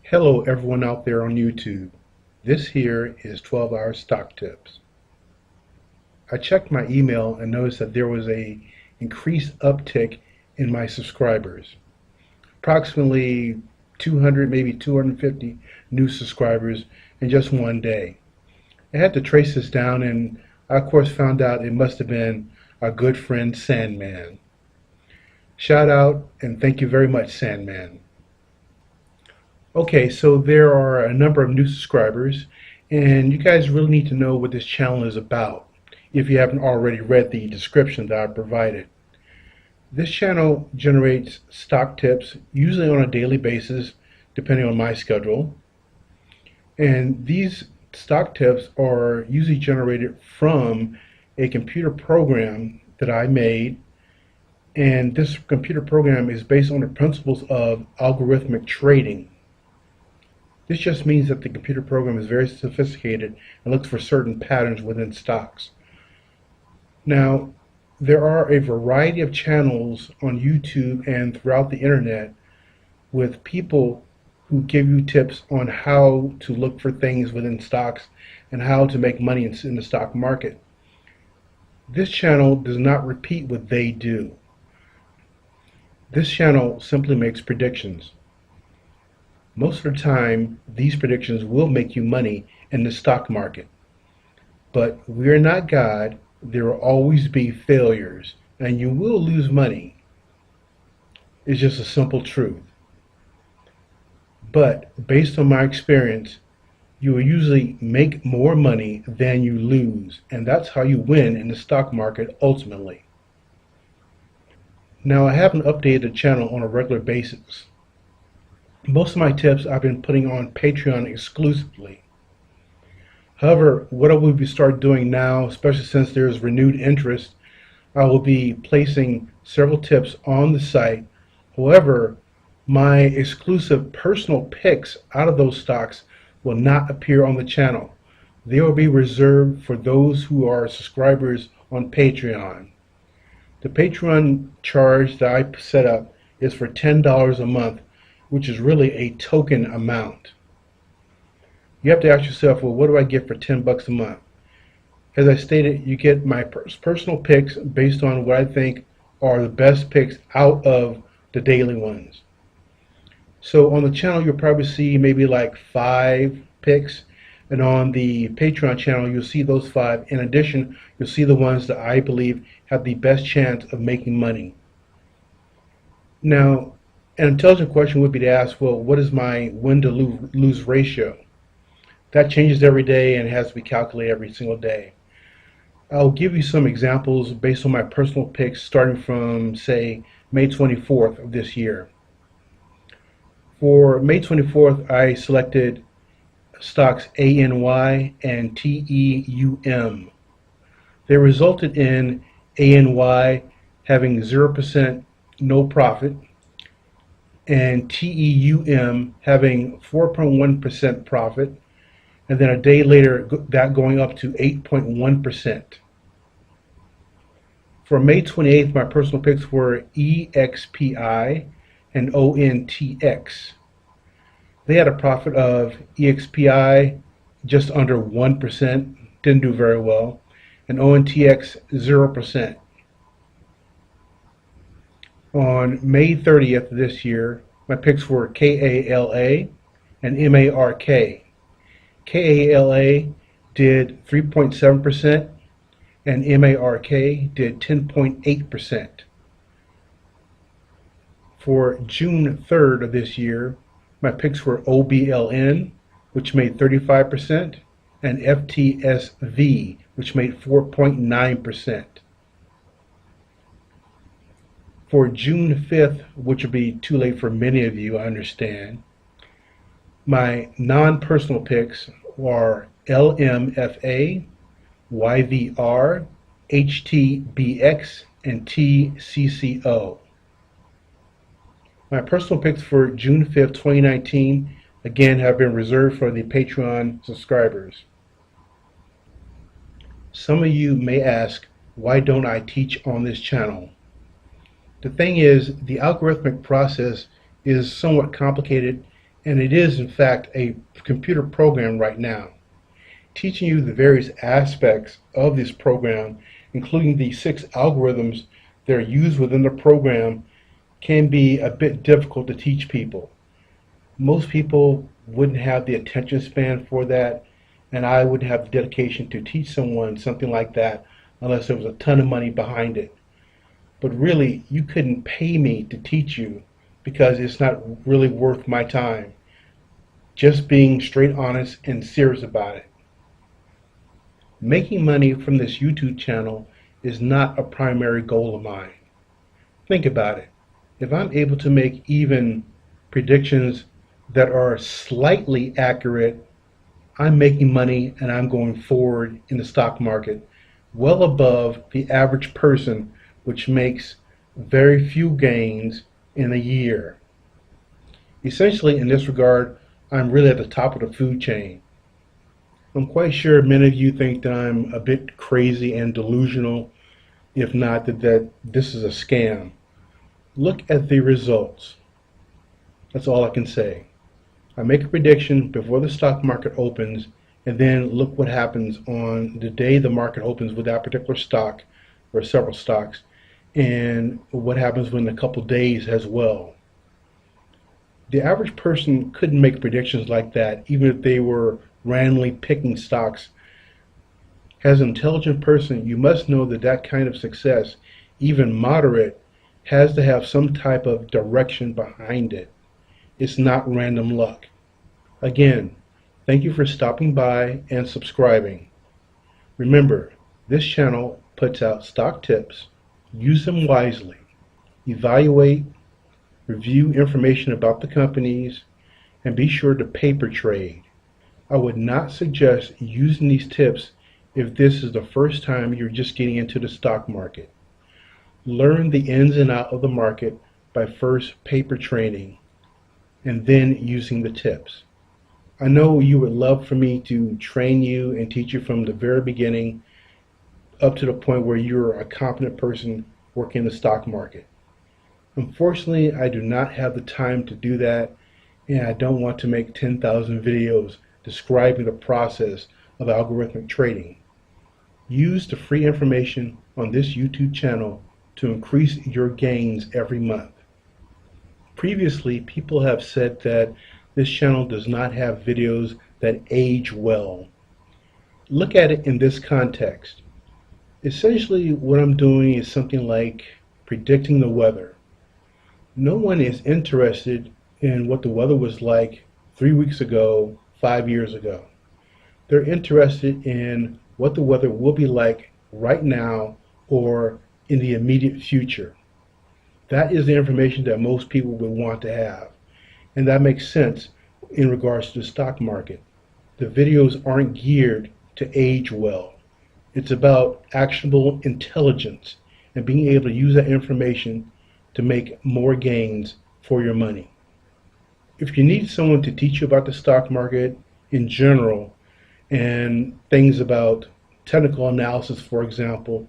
Hello everyone out there on YouTube. This here is 12-hour stock tips. I checked my email and noticed that there was a increased uptick in my subscribers. Approximately 200, maybe 250 new subscribers in just one day. I had to trace this down and I of course found out it must have been our good friend Sandman. Shout out and thank you very much, Sandman. Okay, so there are a number of new subscribers, and you guys really need to know what this channel is about if you haven't already read the description that I provided. This channel generates stock tips, usually on a daily basis, depending on my schedule. And these stock tips are usually generated from a computer program that I made. And this computer program is based on the principles of algorithmic trading. This just means that the computer program is very sophisticated and looks for certain patterns within stocks. Now, there are a variety of channels on YouTube and throughout the internet with people who give you tips on how to look for things within stocks and how to make money in the stock market. This channel does not repeat what they do. This channel simply makes predictions. Most of the time, these predictions will make you money in the stock market. But we're not God. There will always be failures, and you will lose money. It's just a simple truth. But based on my experience, you will usually make more money than you lose, and that's how you win in the stock market ultimately. Now, I haven't updated the channel on a regular basis. Most of my tips I've been putting on Patreon exclusively. However, what I will start doing now, especially since there's renewed interest, I will be placing several tips on the site. However, my exclusive personal picks out of those stocks will not appear on the channel. They will be reserved for those who are subscribers on Patreon. The Patreon charge that I set up is for $10 a month, which is really a token amount. You have to ask yourself, well, what do I get for 10 bucks a month? As I stated, you get my personal picks based on what I think are the best picks out of the daily ones. So on the channel, you'll probably see maybe like 5 picks, and on the Patreon channel, you'll see those 5. In addition, you'll see the ones that I believe have the best chance of making money. Now, an intelligent question would be to ask, well, what is my win to lose ratio? That changes every day and has to be calculated every single day. I'll give you some examples based on my personal picks starting from, say, May 24th of this year. For May 24th, I selected stocks ANY and TEUM. They resulted in ANY having 0% no profit, and TEUM having 4.1% profit, and then a day later that going up to 8.1%. For May 28th, my personal picks were EXPI and ONTX. They had a profit of EXPI just under 1%, didn't do very well, and ONTX 0%. On May 30th this year, my picks were KALA and MARK. KALA did 3.7% and MARK did 10.8%. For June 3rd of this year, my picks were OBLN, which made 35%, and FTSV, which made 4.9%. For June 5th, which will be too late for many of you, I understand, my non-personal picks are LMFA, YVR, HTBX, and TCCO. My personal picks for June 5th, 2019, again, have been reserved for the Patreon subscribers. Some of you may ask, why don't I teach on this channel? The thing is, the algorithmic process is somewhat complicated and it is in fact a computer program right now, teaching you the various aspects of this program, including the 6 algorithms that are used within the program, can be a bit difficult to teach people. Most people wouldn't have the attention span for that, and I wouldn't have the dedication to teach someone something like that unless there was a ton of money behind it. But really, you couldn't pay me to teach you because it's not really worth my time. Just being straight honest and serious about it. Making money from this YouTube channel is not a primary goal of mine. Think about it. If I'm able to make even predictions that are slightly accurate, I'm making money and I'm going forward in the stock market well above the average person, which makes very few gains in a year. Essentially, in this regard, I'm really at the top of the food chain. I'm quite sure many of you think that I'm a bit crazy and delusional, if not that this is a scam. Look at the results. That's all I can say. I make a prediction before the stock market opens, and then look what happens on the day the market opens with that particular stock or several stocks, and what happens within a couple days as well. The average person couldn't make predictions like that, even if they were randomly picking stocks. As an intelligent person, you must know that that kind of success, even moderate, has to have some type of direction behind it. It's not random luck. Again, thank you for stopping by and subscribing. Remember, this channel puts out stock tips. Use them wisely. Evaluate, review information about the companies, and be sure to paper trade. I would not suggest using these tips if this is the first time you're just getting into the stock market. Learn the ins and outs of the market by first paper trading and then using the tips. I know you would love for me to train you and teach you from the very beginning up to the point where you're a competent person working in the stock market. Unfortunately, I do not have the time to do that, and I don't want to make 10,000 videos describing the process of algorithmic trading. Use the free information on this YouTube channel to increase your gains every month. Previously, people have said that this channel does not have videos that age well. Look at it in this context. Essentially, what I'm doing is something like predicting the weather. No one is interested in what the weather was like 3 weeks ago, 5 years ago. They're interested in what the weather will be like right now or in the immediate future. That is the information that most people would want to have. And that makes sense in regards to the stock market. The videos aren't geared to age well. It's about actionable intelligence and being able to use that information to make more gains for your money. If you need someone to teach you about the stock market in general and things about technical analysis, for example,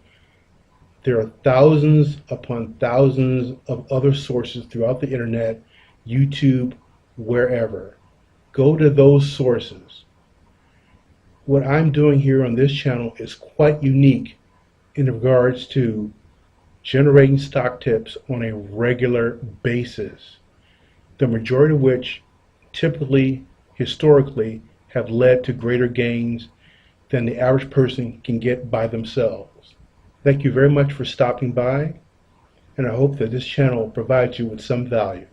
there are thousands upon thousands of other sources throughout the internet, YouTube, wherever. Go to those sources. What I'm doing here on this channel is quite unique in regards to generating stock tips on a regular basis, the majority of which typically, historically, have led to greater gains than the average person can get by themselves. Thank you very much for stopping by, and I hope that this channel provides you with some value.